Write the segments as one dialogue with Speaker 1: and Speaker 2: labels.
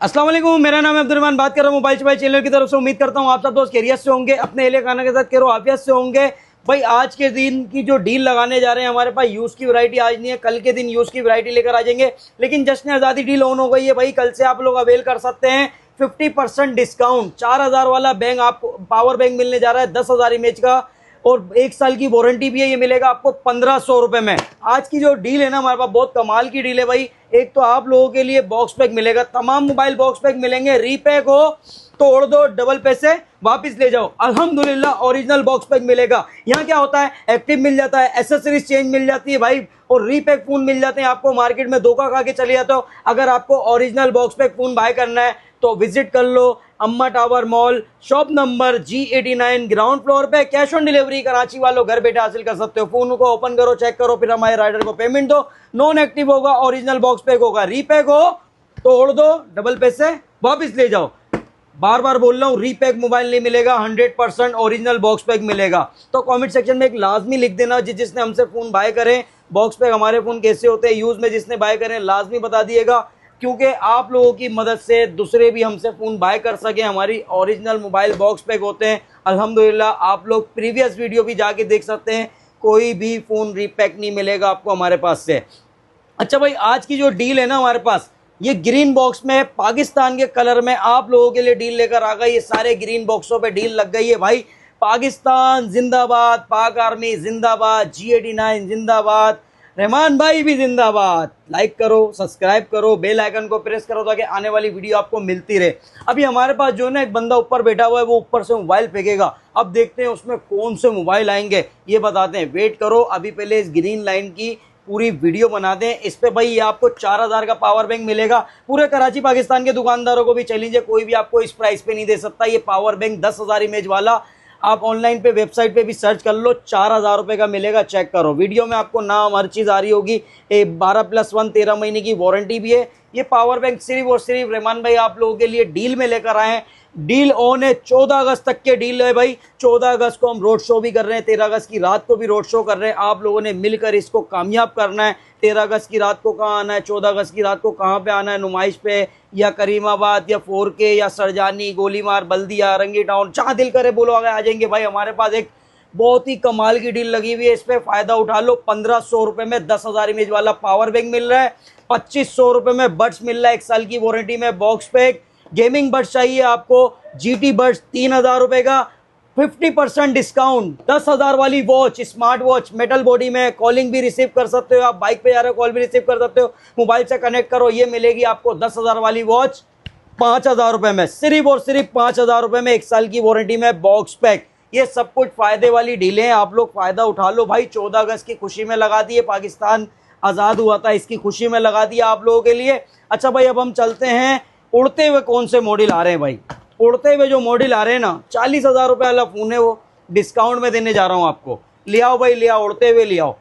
Speaker 1: अस्सलाम वालेकुम, मेरा नाम है अब्दुर्रहमान, बात कर रहा हूँ मोबाइल शोबाइल चैनल की तरफ से। उम्मीद करता हूँ आप सब दोस्त खैरियत से होंगे, अपने एहले खाना के साथ करो आफियत से होंगे। भाई आज के दिन की जो डील लगाने जा रहे हैं, हमारे पास यूज़ की वैरायटी आज नहीं है, कल के दिन यूज़ की वैरायटी लेकर आ जाएंगे। लेकिन जश्न आज़ादी डील ऑन हो गई है भाई, कल से आप लोग अवेल कर सकते हैं 50% डिस्काउंट। 4000 वाला बैंक आपको पावर बैंक मिलने जा रहा है 10,000 इमेज का, और 1 साल की वारंटी भी है। ये मिलेगा आपको 1500 रुपए में। आज की जो डील है ना, हमारे पास बहुत कमाल की डील है भाई। एक तो आप लोगों के लिए बॉक्स पैक मिलेगा, तमाम मोबाइल बॉक्स पैक मिलेंगे। रीपैक हो तोड़ दो, डबल पैसे वापस ले जाओ, अल्हम्दुलिल्लाह ओरिजिनल बॉक्स पैक मिलेगा। यहाँ क्या होता है, एक्टिव मिल जाता है, एसेसरीज चेंज मिल जाती है भाई, और रीपैक फोन मिल जाते हैं आपको। मार्केट में धोखा खा के चले जाते हो। अगर आपको original box pack phone buy करना है तो विजिट कर लो Amma tower mall, shop number G89, ground floor पे। कैश ऑन डिलीवरी कराची वालों घर बैठे हासिल कर सकते हो। फोन को ओपन करो, चेक करो, फिर हमारे राइडर को पेमेंट दो। नॉन एक्टिव होगा, ओरिजिनल बॉक्स पैक होगा। रीपैक हो तोड़ दो, डबल पैसे वापस ले जाओ। बार बार बोल रहा हूँ, रीपैक मोबाइल नहीं मिलेगा, 100% ओरिजिनल बॉक्स पैक मिलेगा। तो कमेंट सेक्शन में एक लाजमी लिख देना, जिसने हमसे फ़ोन बाय करें, बॉक्स पैक हमारे फ़ोन कैसे होते हैं यूज़ में, जिसने बाय करें लाजमी बता दिएगा, क्योंकि आप लोगों की मदद से दूसरे भी हमसे फ़ोन बाय कर सकें। हमारी ओरिजिनल मोबाइल बॉक्स पैक होते हैं अल्हम्दुलिल्लाह। आप लोग प्रीवियस वीडियो भी जाके देख सकते हैं, कोई भी फ़ोन रीपैक नहीं मिलेगा आपको हमारे पास से। अच्छा भाई, आज की जो डील है ना हमारे पास, ये ग्रीन बॉक्स में पाकिस्तान के कलर में आप लोगों के लिए डील लेकर आ गई। ये सारे ग्रीन बॉक्सों पे डील लग गई है भाई। पाकिस्तान जिंदाबाद, पाक आर्मी जिंदाबाद, G89 जिंदाबाद, रहमान भाई भी जिंदाबाद। लाइक करो, सब्सक्राइब करो, बेल आइकन को प्रेस करो ताकि आने वाली वीडियो आपको मिलती रहे। अभी हमारे पास जो है ना, एक बंदा ऊपर बैठा हुआ है, वो ऊपर से मोबाइल फेंकेगा। अब देखते हैं उसमें कौन से मोबाइल आएंगे, ये बताते हैं। वेट करो, अभी पहले इस ग्रीन लाइन की पूरी वीडियो बना दें। इस पे भाई ये आपको 4000 का पावर बैंक मिलेगा। पूरे कराची पाकिस्तान के दुकानदारों को भी चैलेंज है, कोई भी आपको इस प्राइस पे नहीं दे सकता। ये पावर बैंक 10,000 इमेज वाला, आप ऑनलाइन पे वेबसाइट पे भी सर्च कर लो, 4000 रुपये का मिलेगा। चेक करो, वीडियो में आपको नाम हर चीज़ आ रही होगी। 12+1 13 महीने की वारंटी भी है। ये पावर बैंक सिर्फ और सिर्फ रहमान भाई आप लोगों के लिए डील में लेकर आए हैं। डील ऑन है, 14 अगस्त तक के डील है भाई। 14 अगस्त को हम रोड शो भी कर रहे हैं, 13 अगस्त की रात को भी रोड शो कर रहे हैं। आप लोगों ने मिलकर इसको कामयाब करना है। 13 अगस्त की रात को कहाँ आना है, 14 अगस्त की रात को कहाँ पे आना है, नुमाइश पे या करीमाबाद या 4K या सरजानी, गोलीमार, बल्दिया, रंगी टाउन, जहाँ दिल करे बोलो आगे आ जाएंगे भाई। हमारे पास एक बहुत ही कमाल की डील लगी हुई है, इस पर फ़ायदा उठा लो। 1500 रुपये में 10,000 इमेज वाला पावर बैंक मिल रहा है। 2500 रुपये में बड्स मिल रहा है 1 साल की वारंटी में बॉक्स पैक। गेमिंग बड्स चाहिए आपको, GT बड्स 3000 रुपये का, 50% डिस्काउंट। 10,000 वाली watch, smart watch, metal body में, कॉलिंग भी रिसीव कर सकते हो। आप बाइक पे जा रहे हो, कॉल भी रिसीव कर सकते हो, मोबाइल से कनेक्ट करो। ये मिलेगी आपको 10,000 वाली वॉच 5000 रुपये में, सिर्फ और सिर्फ 5000 रुपये में 1 साल की वारंटी में बॉक्स पैक। ये सब कुछ फ़ायदे वाली डीलें हैं, आप लोग फ़ायदा उठा लो भाई। 14 अगस्त की खुशी में लगा दिए, पाकिस्तान आज़ाद हुआ था इसकी खुशी में लगा दिया आप लोगों के लिए। अच्छा भाई, अब हम चलते हैं उड़ते हुए कौन से मॉडल आ रहे हैं भाई। उड़ते हुए जो मॉडल आ रहे हैं ना, 40,000 रुपये वाला फ़ोन है, वो डिस्काउंट में देने जा रहा हूँ आपको। ले आओ भाई, ले आओ, उड़ते हुए ले आओ।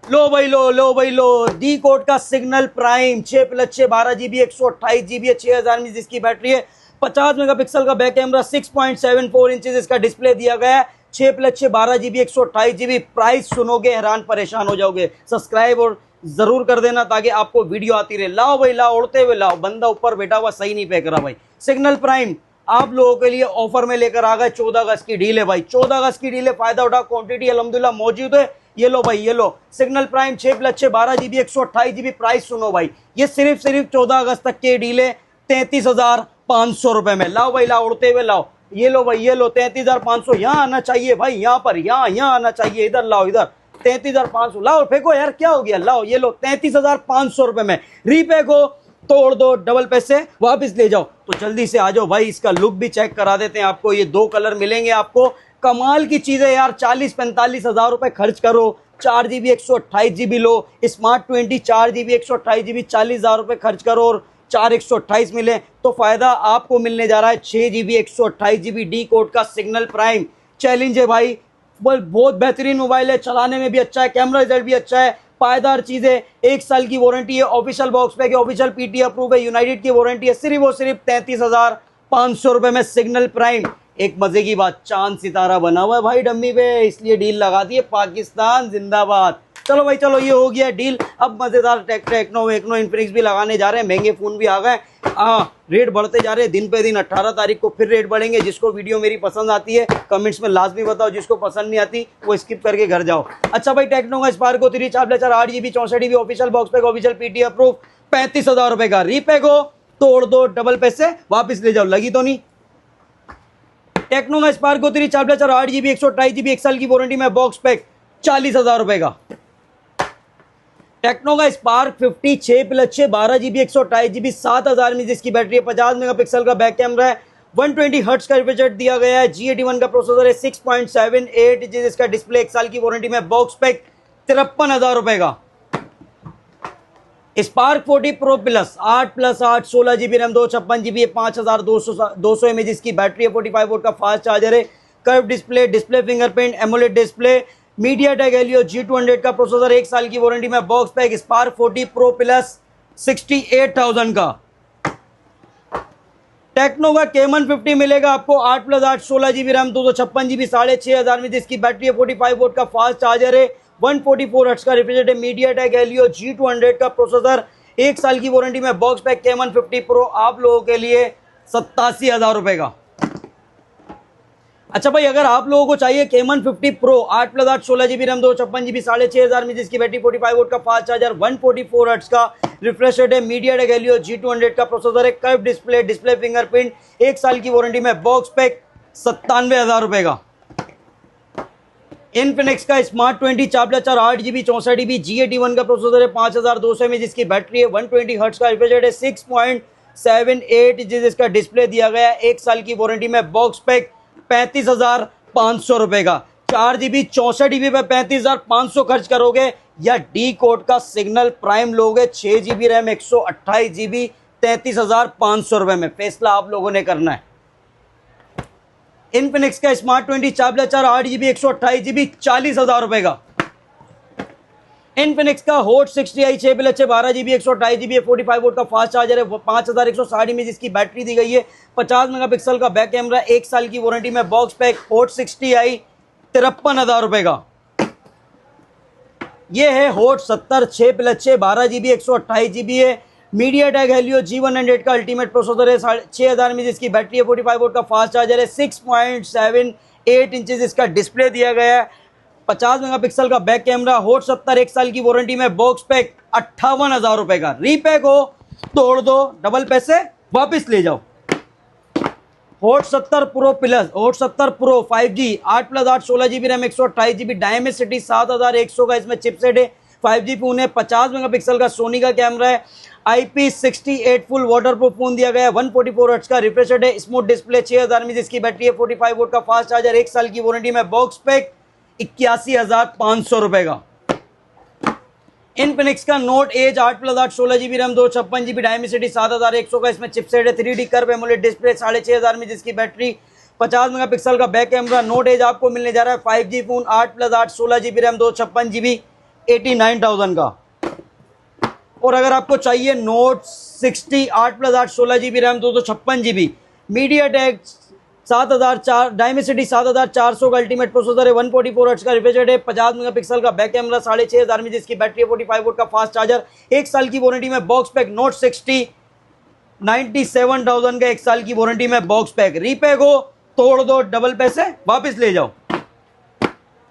Speaker 1: लो भाई लो, लो भाई लो, डी कोड का सिग्नल प्राइम 6+6 12GB 128 GB है, 6000 mAh जिसकी बैटरी है, 50 मेगापिक्सल का बैक कैमरा, 6.74 इंचेस इसका डिस्प्ले दिया गया है, 6+6 12GB 128 GB। प्राइस सुनोगे हैरान परेशान हो जाओगे। सब्सक्राइब और जरूर कर देना ताकि आपको वीडियो आती रहे। लाओ भाई लाओ, उड़ते हुए लाओ। बंदा ऊपर बैठा हुआ सही नहीं फेंक रहा भाई। सिग्नल प्राइम आप लोगों के लिए ऑफर में लेकर आ गए। 14 अगस्त की डील है भाई, 14 अगस्त की डील है, फायदा उठा। क्वांटिटी अल्हम्दुलिल्लाह मौजूद है। ये लो भाई, ये low signal prime 6+6 12GB 128 GB। Price सुनो भाई, ये सिर्फ 14 अगस्त तक के डील है, 33,500 रुपए में। लाओ भाई लाओ, उड़ते हुए लाओ। ये लो भाई, ये लो 33,500। यहाँ आना चाहिए भाई, यहाँ पर, यहाँ आना चाहिए। इधर लाओ, इधर 33,500 लाओ। फेंको यार, क्या हो गया, लाओ। ये लो 33,500 रुपए में। रीपैक हो तोड़ दो, डबल पैसे वापस ले जाओ। तो जल्दी से आ जाओ भाई, इसका लुक भी चेक करा देते हैं आपको। ये 2 कलर मिलेंगे आपको। कमाल की चीज़ है यार, 40-45 हज़ार रुपये खर्च करो, 4GB 128 GB लो। स्मार्ट 20 4GB 128 GB 40,000 रुपये खर्च करो और 4 128 मिले तो फ़ायदा आपको मिलने जा रहा है 6GB 128 GB डी कोड का सिग्नल प्राइम। चैलेंज है भाई, बहुत बेहतरीन मोबाइल है, चलाने में भी अच्छा है, कैमरा रिजल्ट भी अच्छा है, पायदार चीज़ है। 1 साल की वारंटी है, ऑफिशियल बॉक्स पैक है, ऑफिशियल PT अप्रूव है, यूनाइटेड की वारंटी है। सिर्फ और सिर्फ 33,500 रुपये में सिग्नल प्राइम। एक मजे की बात, चांद सितारा बना हुआ है भाई डम्मी पे, इसलिए डील लगा दी है। पाकिस्तान जिंदाबाद। चलो भाई चलो, ये हो गया डील। अब मजेदार टेक्नो वेक्नो इन्फिनिक्स भी लगाने जा रहे हैं, महंगे फोन भी आ गए। हाँ, रेट बढ़ते जा रहे हैं दिन पे दिन। 18 तारीख को फिर रेट बढ़ेंगे। जिसको वीडियो मेरी पसंद आती है कमेंट्स में लाजमी बताओ, जिसको पसंद नहीं आती वो स्किप करके घर जाओ। अच्छा भाई, टेक्नो का Sparco 3 4 8GB 64GB official box pack, official PT approve, 35,000 रुपए का। रीपैक हो तोड़ दो, डबल पैसे वापिस ले जाओ, लगी तो नहीं। टेक्नो का स्पार्को 3 4 8GB 128GB 1 साल की वारंटी में बॉक्स पैक, 40,000 रुपए का। टेक्नो का स्पार्क 50 6+6 12GB 128GB 7,000 में जिसकी बैटरी है, 50 मेगापिक्सल का बैक कैमरा है, 120 हर्ट्ज का रिफ्रेश दिया गया है, G81 का प्रोसेसर है, 6.78 इंच इसका डिस्प्ले, 1 साल की वारंटी में बॉक्स पैक, 53,000 रुपए का। Spark 40 pro plus 8+8 16GB RAM 256GB 5200 mAh इसकी बैटरी है, 45 वोल्ट का फास्ट चार्जर है, curve display, display fingerprint, AMOLED display, MediaTek Helio G200 का प्रोसेसर, 1 साल की वारंटी में box pack. Spark 40 pro plus 68,000 का। टेक्नो का K1 50 मिलेगा आपको, 8+8 16GB रैम 256GB 6,500 में जिसकी बैटरी है, 45 वोल्ट का फास्ट चार्जर है, 144 हर्ट्ज का रिफ्रेश है, मीडियाटेक हेलियो G200 का प्रोसेसर, 1 साल की वारंटी में बॉक्स पैक। K1 50 प्रो आप लोगों के लिए 87,000 रुपए का। अच्छा भाई, अगर आप लोगों को चाहिए K1 50 pro 8+8 16GB RAM 256GB 6,500 में जिसकी बैटरी, 45 वोल्ट का फास्ट चार्जर, 144 हर्ट्ज का रिफ्रेश रेट है, मीडियाटेक हेलियो G200 का प्रोसेसर है, कर्व डिस्प्ले, डिस्प्ले फिंगरप्रिंट, 1 साल की वारंटी में बॉक्स पैक, 97,000 रुपए का। इन्फिनिक्स का स्मार्ट 20 4+4 8GB 64GB G81 का प्रोसेसर है, 5,200 में जिसकी बैटरी है, 120 हर्ट्ज का रिफ्रेश रेट है, 6.78 इंच इसका डिस्प्ले दिया गया है, 1 साल की वारंटी में बॉक्स पैक, 35,500 रुपए का। 4GB 64GB पे 35,500 खर्च करोगे या डी कोड का सिग्नल प्राइम लोगे, 6GB रैम 128GB 33,500 रुपए में। फैसला आप लोगों ने करना है। इन्फिनिक्स का स्मार्ट 20 4+4 8GB 128GB 40,000 रुपए का। इन्फिनिक्स का hot 60i 6+6 12GB 128GB 45 volt का फास्ट चार्जर है, 5,160 में जिसकी बैटरी दी गई है, 50 मेगापिक्सल का बैक कैमरा, 1 साल की वारंटी में बॉक्स पैक। हॉट 60i 53,000 रुपए का। ये है हॉट 70 6+6 12GB 128GB है, मीडियाटेक हेलियो G100 का अल्टीमेट प्रोसेसर है, 6,000 में जिसकी बैटरी है, 45 वोल्ट का फास्ट चार्जर है, 6.78 इंचेस इसका डिस्प्ले दिया गया है, 50 मेगापिक्सल का बैक कैमरा। हॉट 70 1 साल की वारंटी में बॉक्स पैक, 58,000 रुपए का। रीपैक हो तोड़ दो, डबल पैसे वापस ले जाओ। Hot 70 pro plus, hot 70 pro 5G 8+8 16GB RAM 128GB Dimensity 7,100 का इसमें चिपसेट है, 5G फोन है, 50 मेगापिक्सल का सोनी का कैमरा है, IP68 फुल वाटरप्रूफ फोन दिया गया है, 144 हर्ट्ज का रिफ्रेश रेट है, स्मूथ डिस्प्ले, 6,000 में जिसकी बैटरी है, 45 वोल्ट का फास्ट चार्जर, 1 साल की वारंटी में बॉक्स पैक, 81,500 रुपए का। इन्फिनिक्स का note as 8+8 16GB RAM 256GB Dimensity 7,100 का इसमें चिपसेट है, 3D कर्व एमोलेड डिस्प्ले, 6,500 में जिसकी बैटरी, 50 मेगापिक्सल का बैक कैमरा। नोट एज आपको मिलने जा रहा है 5G phone 8+8 16GB RAM 256GB 89,000 का। और अगर आपको चाहिए note 60 8+8 16GB RAM 256GB MediaTek 7,004 Dimensity 7,400 का अल्टीमेट प्रोसेसर है, 144 हर्ट्ज का रिफ्रेश रेट है, 50 मेगापिक्सल का बैक कैमरा, 6,500 में जिसकी बैटरी है, 45 वोल्ट का फास्ट चार्जर, 1 साल की वारंटी में बॉक्स पैक। नोट 60 97,000 का 1 साल की वारंटी में बॉक्स पैक। रीपैक हो तोड़ दो, डबल पैसे वापस ले जाओ।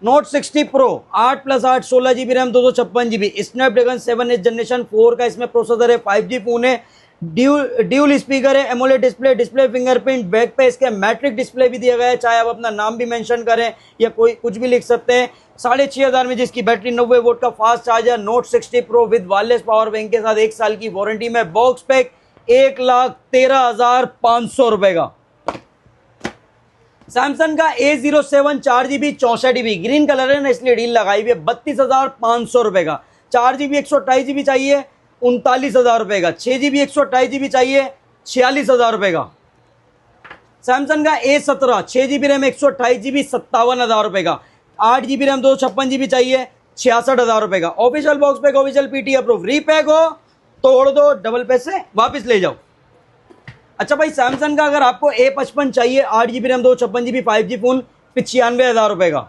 Speaker 1: Note 60 pro 8+8 16GB RAM 256GB Snapdragon 7 generation 4 का इसमें प्रोसेसर है, 5G फोन है, ड्यूल स्पीकर है, AMOLED display, display fingerprint, back पे इसके मैट्रिक डिस्प्ले भी दिया गया है, चाहे आप अपना नाम भी मेंशन करें या कोई कुछ भी लिख सकते हैं, 6,500 में जिसकी बैटरी, 90 वोल्ट का fast charger. Note 60 pro with wireless power bank के साथ 1 साल की वारंटी में बॉक्स पैक, 1,13,500 रुपए का। सैमसंग का A07 4GB 64GB green colour है ना, इसलिए डील लगाई हुई है, 32,500 रुपए का। 4GB 128GB चाहिए 39,000 रुपए का, 6GB 128GB चाहिए 46,000 रुपए का। सैमसंग का A17 6GB रैम 128GB 57,000 रुपए का, 8GB रैम 256GB चाहिए 66,000 रुपए का। Official box pack, official PT approve. Repack हो तोड़ दो, डबल पैसे वापस ले जाओ। अच्छा भाई, सैमसंग का अगर आपको A55 चाहिए 8GB RAM 256GB 5G phone 95,000 रुपए का।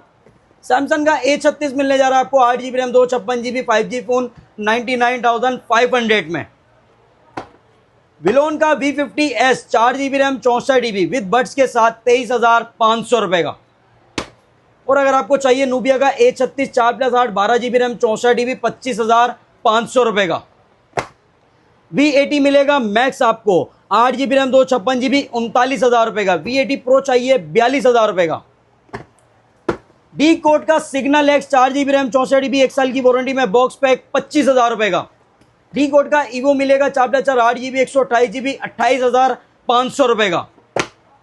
Speaker 1: सैमसंग का A36 मिलने जा रहा है आपको 8 GB RAM 256 GB 5G phone 99,500 में। विलोन का V50S 4 GB RAM 64 GB with buds के साथ 23,500 रुपए का। और अगर आपको चाहिए नूबिया का A36 4+8 12 GB रैम 64 GB 25,500 रुपए का। V80 मिलेगा मैक्स आपको 8 GB रैम 256 GB 39,000 रुपए का। V80 प्रो चाहिए 42,000 रुपए का। डी कोड का signal x 4 GB RAM 64 GB 1 साल की वारंटी में बॉक्स पैक 25,000 रुपए का। डी कोड का ईवो मिलेगा 4+4 8 GB 128 GB 28,500 रुपए का।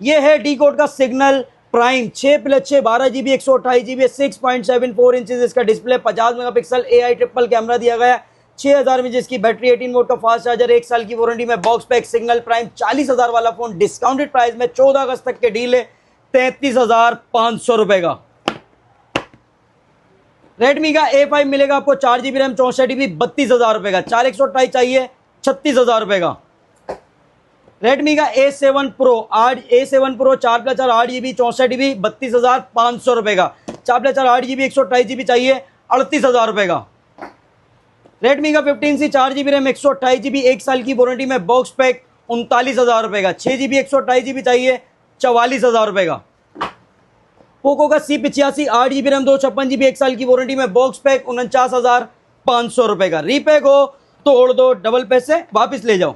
Speaker 1: यह है डी कोड का Cygnal prime 6+6 12 GB 128 GB 6.74 inches इसका display 50 megapixel AI triple camera दिया गया है 6000 में जिसकी बैटरी 18 वोल्ट का फास्ट चार्जर 1 साल की वारंटी में बॉक्स पैक सिग्नल प्राइम 40,000 वाला फोन डिस्काउंटेड प्राइस में 14 अगस्त तक के डील है 33,500 रुपए का। रेडमी का A5 मिलेगा आपको 4 GB रैम 64 GB 32,000 रुपए का। 4128 चाहिए 36,000 रुपए का। रेडमी का A7 Pro 4+4 8 GB 64 GB 32,500 रुपए का। 4+4 8 GB 128 GB चाहिए 38,000 रुपए का। रेडमी का 15C 4 GB रैम 128 GB 1 साल की वारंटी में बॉक्स पैक 39,000 रुपए का। 6 GB 128 GB चाहिए 44,000 रुपए का। पोको का C85 8 GB रैम 256 GB 1 साल की वारंटी में बॉक्स पैक 49,500 रुपए का। रीपैक हो तोड़ दो, डबल पैसे वापस ले जाओ।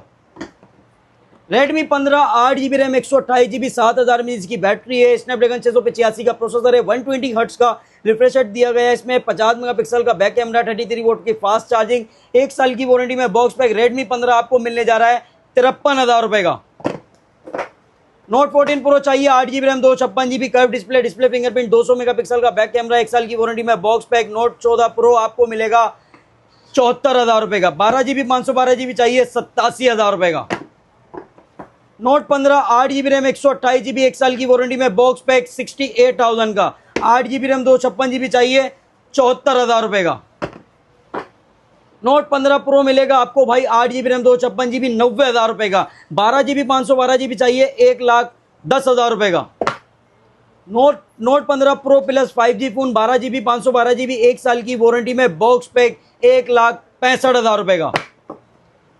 Speaker 1: रेडमी 15 8 GB रैम 128 GB 7,000 में इसकी बैटरी है। स्नैपड्रैगन 685 का प्रोसेसर है। 120 हर्ट्ज का रिफ्रेश रेट दिया गया है। इसमें 50 मेगापिक्सल का बैक कैमरा 33 वोल्ट की फास्ट चार्जिंग 1 साल की वारंटी में बॉक्स पैक। रेडमी 15 आपको मिलने जा रहा है 53,000 रुपए का। नोट 14 प्रो चाहिए 8 GB RAM 256 GB curve display fingerprint 200 megapixel का बैक कैमरा 1 साल की वारंटी में बॉक्स पैक। नोट 14 प्रो आपको मिलेगा 74,000 रुपए का। 12 GB 512 GB चाहिए 87,000 रुपए का। नोट 15 8 GB रैम 128 GB 1 साल की वारंटी में बॉक्स पैक 68,000 का। 8 GB रैम 256 GB चाहिए 74,000 रुपए का। नोट 15 प्रो मिलेगा आपको भाई 8 GB रैम 256 GB 90,000 रुपए का। 12 GB 512 GB चाहिए 1,10,000 रुपए का। Note 15 pro plus 5G phone 12 GB 512 GB 1 साल की वारंटी में बॉक्स पैक 1,65,000 रुपए का।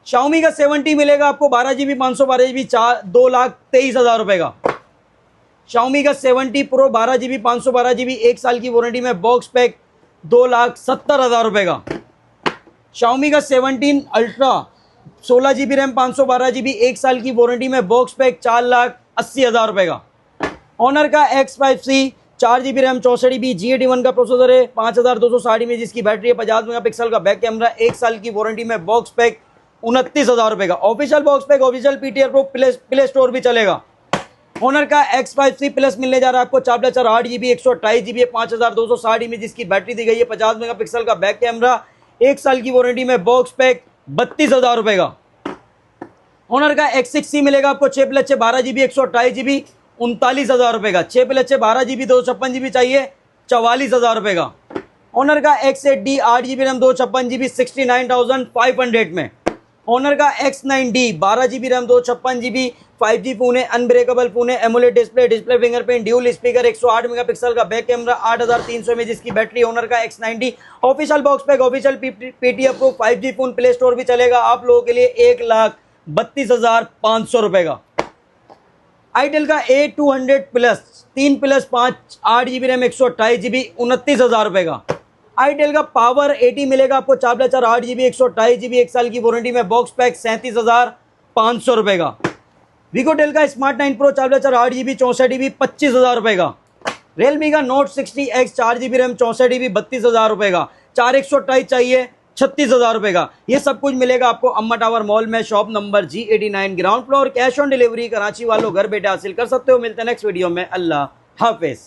Speaker 1: Xiaomi का 70 मिलेगा आपको 12 GB 512 GB 2,23,000 रुपए का। Xiaomi का 70 प्रो 12 GB 512 GB 1 साल की वारंटी में बॉक्स पैक 2,70,000 रुपए का। Xiaomi का 17 अल्ट्रा 16 GB रैम 512 GB 1 साल की वारंटी में बॉक्स पैक 4,80,000 रुपए का। Honor का X5C 4 GB RAM 64 GB G81 का प्रोसेसर है 5,260 में जिसकी बैटरी है 50 मेगापिक्सल का बैक कैमरा 1 साल की वारंटी में बॉक्स पैक 29,000 रुपए का। Official box pack official PTR pro play store भी चलेगा। Honor का X5C प्लस मिलने जा रहा है आपको 4+4 8 GB 128 GB 5,260 में जिसकी बैटरी दी गई है 50 मेगापिक्सल का बैक कैमरा 1 साल की वारंटी में बॉक्स पैक 32,000 रुपए का। Honor का X6C मिलेगा आपको 6+6 12 GB 128 GB 39,000 रुपए का। 6+6 12 GB 256 GB चाहिए 44,000 रुपए का। Honor का X8D 8 GB रैम 256 GB 69,500 में। Honor का X9D 12 GB RAM 256 GB 5G phone है अनब्रेकेबल फोन है AMOLED display fingerprint dual speaker 108 megapixel का बैक कैमरा 8,300 में जिसकी बैटरी Honor का X9D official box pack official PTR pro 5G phone play store भी चलेगा आप लोगों के लिए 1,32,500 रुपए का। आईटेल का A200 plus 3+5 8 GB RAM 128 GB 29,000 रुपए का। आईटेल का पावर 80 मिलेगा आपको 4+4 8 GB 128 GB 1 साल की वारंटी में बॉक्स पैक 37,500 रुपए का। विकोटेल का स्मार्ट 9 प्रो 4+4 8 GB 64 GB 25,000 रुपए का। रियलमी का note 60X 4 GB RAM 64 GB 32,000 रुपए का। 4128 चाहिए 36,000 रुपए का। ये सब कुछ मिलेगा आपको अम्मा टावर मॉल में shop number G89 ground floor. Cash on delivery Karachi वालों घर बैठे हासिल कर सकते हो। मिलते हैं नेक्स्ट वीडियो में। अल्लाह हाफिज।